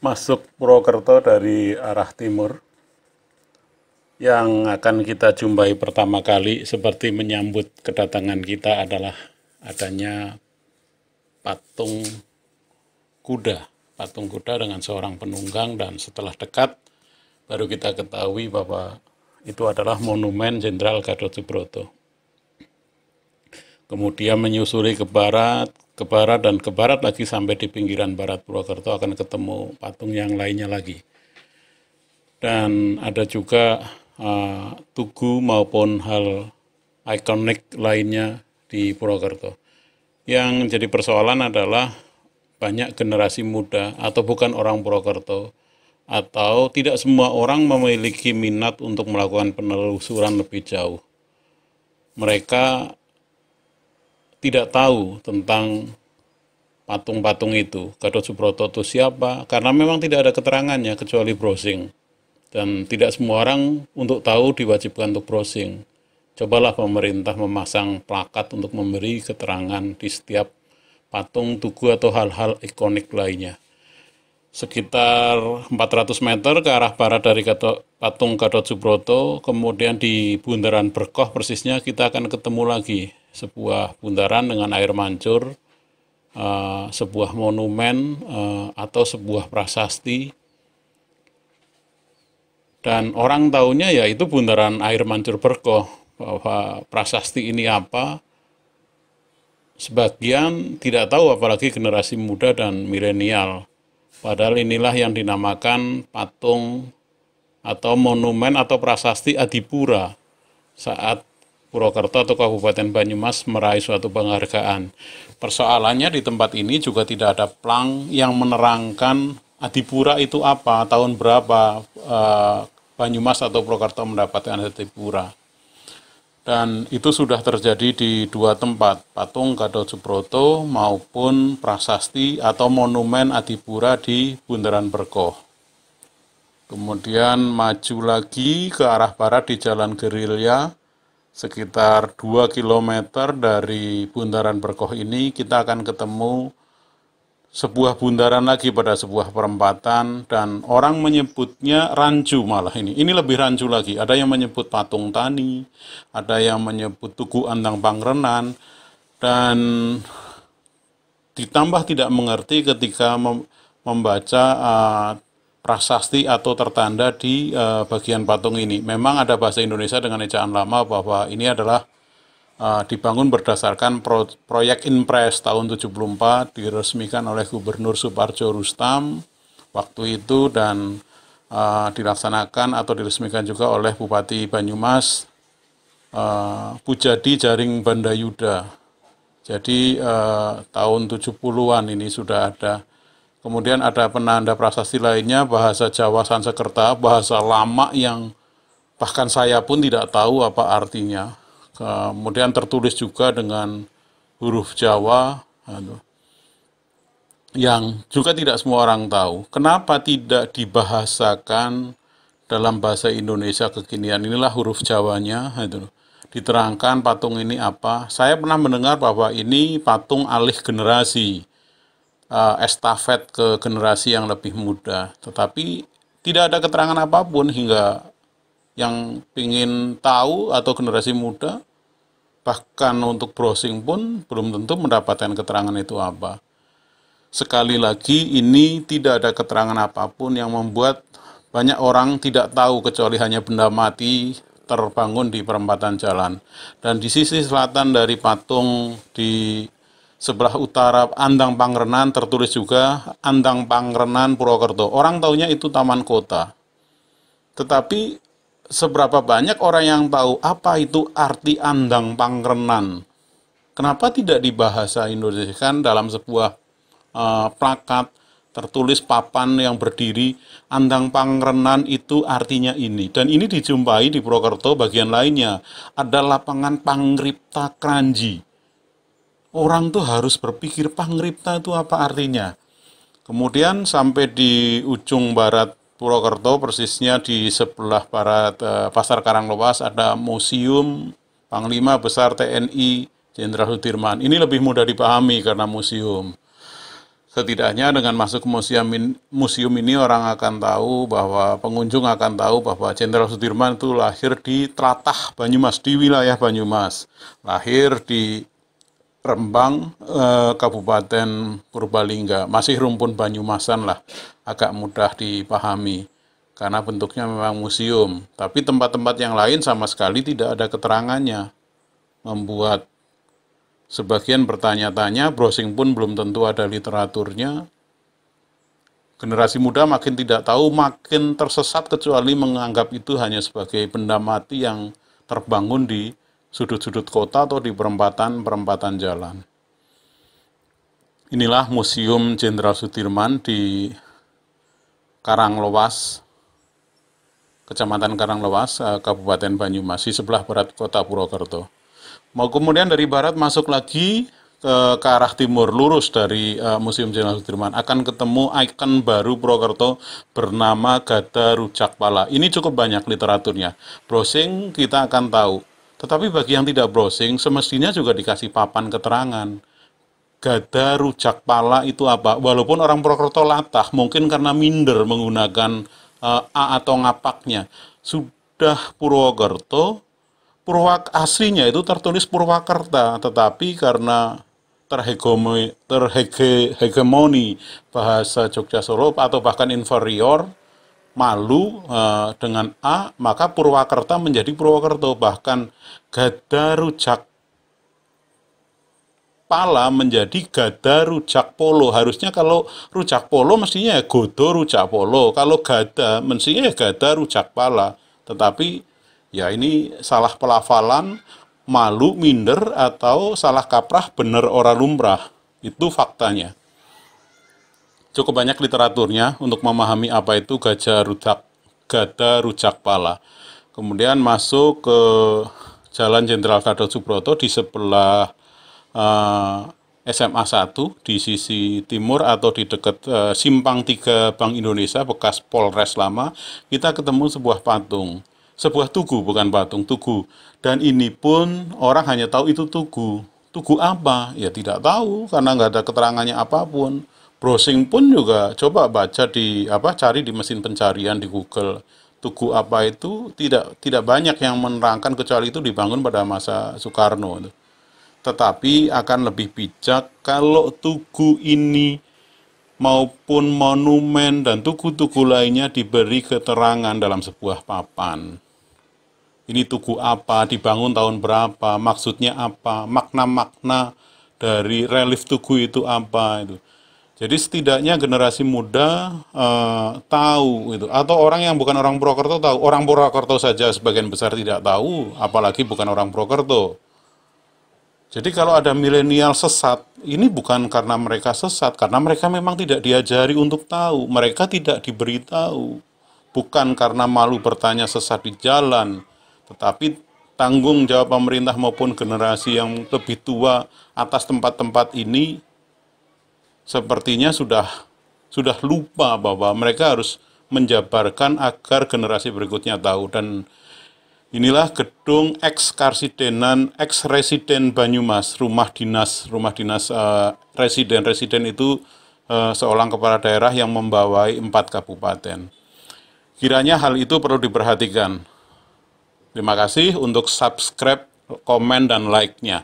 masuk Purwokerto dari arah timur. Yang akan kita jumpai pertama kali seperti menyambut kedatangan kita adalah adanya patung kuda. Patung kuda dengan seorang penunggang, dan setelah dekat baru kita ketahui bahwa itu adalah monumen Jenderal Gatot Subroto. Kemudian menyusuri ke barat dan ke barat lagi sampai di pinggiran barat Purwokerto akan ketemu patung yang lainnya lagi. Dan ada juga tugu maupun hal ikonik lainnya di Purwokerto. Yang jadi persoalan adalah banyak generasi muda atau bukan orang Purwokerto, atau tidak semua orang memiliki minat untuk melakukan penelusuran lebih jauh. Mereka tidak tahu tentang patung-patung itu, Gatot Subroto itu siapa, karena memang tidak ada keterangannya kecuali browsing. Dan tidak semua orang untuk tahu diwajibkan untuk browsing. Cobalah pemerintah memasang plakat untuk memberi keterangan di setiap patung, tugu, atau hal-hal ikonik lainnya. Sekitar 400 meter ke arah barat dari patung Gatot Subroto, kemudian di bundaran Berkoh persisnya kita akan ketemu lagi sebuah bundaran dengan air mancur, sebuah monumen atau sebuah prasasti. Dan orang taunya ya itu bundaran air mancur Berkoh. Bahwa prasasti ini apa, sebagian tidak tahu, apalagi generasi muda dan milenial. Padahal inilah yang dinamakan patung atau monumen atau prasasti Adipura saat Purwokerto atau Kabupaten Banyumas meraih suatu penghargaan. Persoalannya di tempat ini juga tidak ada plang yang menerangkan Adipura itu apa, tahun berapa Banyumas atau Purwokerto mendapatkan Adipura. Dan itu sudah terjadi di dua tempat, patung Gatot Subroto maupun prasasti atau monumen Adipura di bundaran Berkoh. Kemudian maju lagi ke arah barat di Jalan Gerilya, sekitar 2 km dari bundaran Berkoh ini kita akan ketemu sebuah bundaran lagi pada sebuah perempatan, dan orang menyebutnya rancu malah ini. Ini lebih rancu lagi. Ada yang menyebut patung tani, ada yang menyebut tugu Andang Pangrenan, dan ditambah tidak mengerti ketika membaca prasasti atau tertanda di bagian patung ini. Memang ada bahasa Indonesia dengan ejaan lama bahwa ini adalah dibangun berdasarkan proyek Inpres tahun 74, diresmikan oleh Gubernur Suparjo Rustam waktu itu, dan dilaksanakan atau diresmikan juga oleh Bupati Banyumas Pujadi Jaring Bandayuda. Jadi tahun 70-an ini sudah ada. Kemudian ada penanda prasasti lainnya, bahasa Jawa Sansekerta, bahasa lama yang bahkan saya pun tidak tahu apa artinya. Kemudian tertulis juga dengan huruf Jawa yang juga tidak semua orang tahu. Kenapa tidak dibahasakan dalam bahasa Indonesia kekinian? Inilah huruf Jawanya, diterangkan patung ini apa. Saya pernah mendengar bahwa ini patung alih generasi, estafet ke generasi yang lebih muda. Tetapi tidak ada keterangan apapun hingga yang ingin tahu atau generasi muda, bahkan untuk browsing pun belum tentu mendapatkan keterangan itu apa. Sekali lagi, ini tidak ada keterangan apapun yang membuat banyak orang tidak tahu, kecuali hanya benda mati terbangun di perempatan jalan. Dan di sisi selatan dari patung di sebelah utara Andang Pangrenan tertulis juga Andang Pangrenan Purwokerto. Orang taunya itu taman kota. Tetapi seberapa banyak orang yang tahu apa itu arti Andang Pangrenan? Kenapa tidak dibahasa Indonesia kan dalam sebuah plakat tertulis papan yang berdiri Andang Pangrenan itu artinya ini. Dan ini dijumpai di Purwokerto bagian lainnya. Ada lapangan Pangripta Kranji. Orang tuh harus berpikir Pangripta itu apa artinya. Kemudian sampai di ujung barat Purwokerto, persisnya di sebelah barat Pasar Karanglewas, ada Museum Panglima Besar TNI Jenderal Sudirman. Ini lebih mudah dipahami karena museum. Setidaknya dengan masuk ke museum ini orang akan tahu bahwa pengunjung akan tahu bahwa Jenderal Sudirman itu lahir di Tlatah Banyumas, di wilayah Banyumas. Lahir di Rembang, Kabupaten Purbalingga. Masih rumpun Banyumasan lah, agak mudah dipahami. Karena bentuknya memang museum. Tapi tempat-tempat yang lain sama sekali tidak ada keterangannya. Membuat sebagian bertanya-tanya, browsing pun belum tentu ada literaturnya. Generasi muda makin tidak tahu, makin tersesat kecuali menganggap itu hanya sebagai benda mati yang terbangun di sudut-sudut kota atau di perempatan-perempatan jalan. Inilah Museum Jenderal Sudirman di Karanglewas, Kecamatan Karanglewas, Kabupaten Banyumas, di sebelah barat kota Purwokerto. Mau kemudian dari barat masuk lagi ke arah timur, lurus dari Museum Jenderal Sudirman, akan ketemu ikon baru Purwokerto bernama Gada Rujak Pala. Ini cukup banyak literaturnya. Browsing kita akan tahu. Tetapi bagi yang tidak browsing, semestinya juga dikasih papan keterangan. Gada Rujak Pala itu apa? Walaupun orang Purwokerto latah, mungkin karena minder menggunakan A atau ngapaknya. Sudah Purwokerto, aslinya itu tertulis Purwakerta, tetapi karena terhegemoni bahasa Jogja Solo atau bahkan inferior, malu dengan A, maka Purwakerta menjadi Purwokerto. Bahkan Gada Rujak Pala menjadi Gada Rujak Polo. Harusnya kalau Rujak Polo mestinya ya Godo Rujak Polo. Kalau Gada mestinya ya Gada Rujak Pala. Tetapi ya ini salah pelafalan, malu, minder, atau salah kaprah, bener ora lumrah. Itu faktanya. Cukup banyak literaturnya untuk memahami apa itu Gada Rujak Pala. Kemudian masuk ke Jalan Jenderal Gatot Subroto di sebelah SMA 1 di sisi timur atau di dekat Simpang 3 Bank Indonesia, bekas Polres lama. Kita ketemu sebuah patung. Sebuah tugu, bukan patung, tugu. Dan ini pun orang hanya tahu itu tugu. Tugu apa? Ya tidak tahu, karena nggak ada keterangannya apapun. Browsing pun juga coba baca cari di mesin pencarian di Google. Tugu apa itu tidak banyak yang menerangkan, kecuali itu dibangun pada masa Soekarno. Tetapi akan lebih bijak kalau tugu ini maupun monumen dan tugu-tugu lainnya diberi keterangan dalam sebuah papan. Ini tugu apa, dibangun tahun berapa, maksudnya apa, makna-makna dari relief tugu itu apa itu. Jadi setidaknya generasi muda tahu itu, atau orang yang bukan orang Purwokerto tahu. Orang Purwokerto saja sebagian besar tidak tahu, apalagi bukan orang Purwokerto. Jadi kalau ada milenial sesat, ini bukan karena mereka sesat, karena mereka memang tidak diajari untuk tahu. Mereka tidak diberitahu. Bukan karena malu bertanya sesat di jalan, tetapi tanggung jawab pemerintah maupun generasi yang lebih tua atas tempat-tempat ini sepertinya sudah lupa bahwa mereka harus menjabarkan agar generasi berikutnya tahu. Dan inilah gedung ex-karsidenan, ex-residen Banyumas, rumah dinas residen. Residen itu seorang kepala daerah yang membawai 4 kabupaten. Kiranya hal itu perlu diperhatikan. Terima kasih untuk subscribe, komen, dan like-nya.